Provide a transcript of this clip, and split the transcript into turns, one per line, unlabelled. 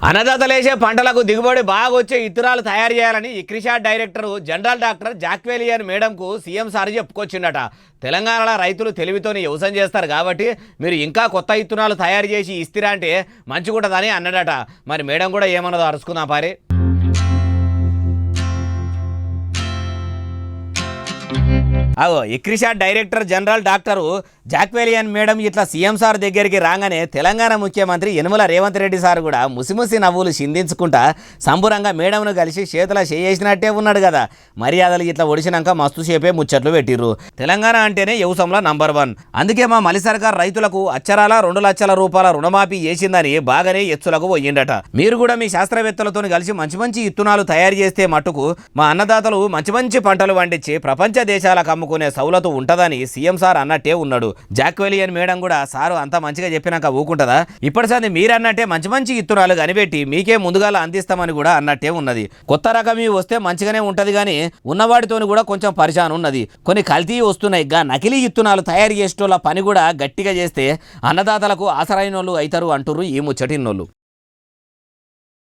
అన్నదాతలేసే పంటలకు దిగుబడి బాగా వచ్చే ఇత్తనాలు తయారు చేయాలని ICRISAT director general doctor Jacqueline మేడంకు సీఎం సార్ చెప్పుకొచ్చిండట. తెలంగాణలో రైతులు తెలివితోని వ్యవసాయం చేస్తారు కాబట్టి మీరు ఇంకా కొత్త ఇత్తనాలు తయారు చేసి ఇస్తారా అంటే మంచిగుంటుందని అన్నాడట. మరి మేడం కూడా ఏమన్నదో అరుచుకుందాం పారే. అగో ఇక్రిషాడ్ డైరెక్టర్ జనరల్ డాక్టరు జాక్వేలియన్ మేడం ఇట్లా సీఎం సార్ దగ్గరికి రాగానే తెలంగాణ ముఖ్యమంత్రి యనమల రేవంత్ రెడ్డి సార్ కూడా ముసిముసి నవ్వులు చిందించుకుంటా సంబురంగా మేడంను కలిసి చేతుల చేసినట్టే ఉన్నాడు కదా. మర్యాదలు ఇట్లా ఒడిసినాక మస్తు సేపే ముచ్చట్లు పెట్టిర్రు. తెలంగాణ అంటేనే వ్యవసాయంలో నంబర్ 1. అందుకే మా మలి సర్కార్ రైతులకు అచ్చరాల 2 లక్షల రూపాయల రుణమాఫీ చేసిందని బాగానే ఎత్తులకు పోయిండట. మీరు కూడా మీ శాస్త్రవేత్తలతో కలిసి మంచి మంచి ఇత్తనాలు తయారు చేస్తే మట్టుకు మా అన్నదాతలు మంచి మంచి పంటలు పండించి ప్రపంచ దేశాలకు అమ్ముకునే సౌలతు ఉంటదని సీఎం సార్ అన్నట్టే ఉన్నాడు. జాక్వేలియన్ మేడం కూడా సారు అంత మంచిగా చెప్పినాక ఊకుంటదా? ఇప్పటిసారి మీరన్నట్టే మంచి మంచి ఇత్తనాలు కనిపెట్టి మీకే ముందుగాల అందిస్తామని కూడా అన్నట్టే ఉన్నది. కొత్త రకం వస్తే మంచిగానే ఉంటది కానీ ఉన్నవాటితోని కూడా కొంచెం పరిశాన్ ఉన్నది. కొన్ని కల్తీ వస్తున్నాయి. నకిలీ ఇత్తనాలు తయారు చేసేటోళ్ళ పని కూడా గట్టిగా చేస్తే అన్నదాతలకు ఆసరైనోళ్ళు అవుతారు అంటుర్రు ఈ ముచ్చటిన్నోళ్ళు.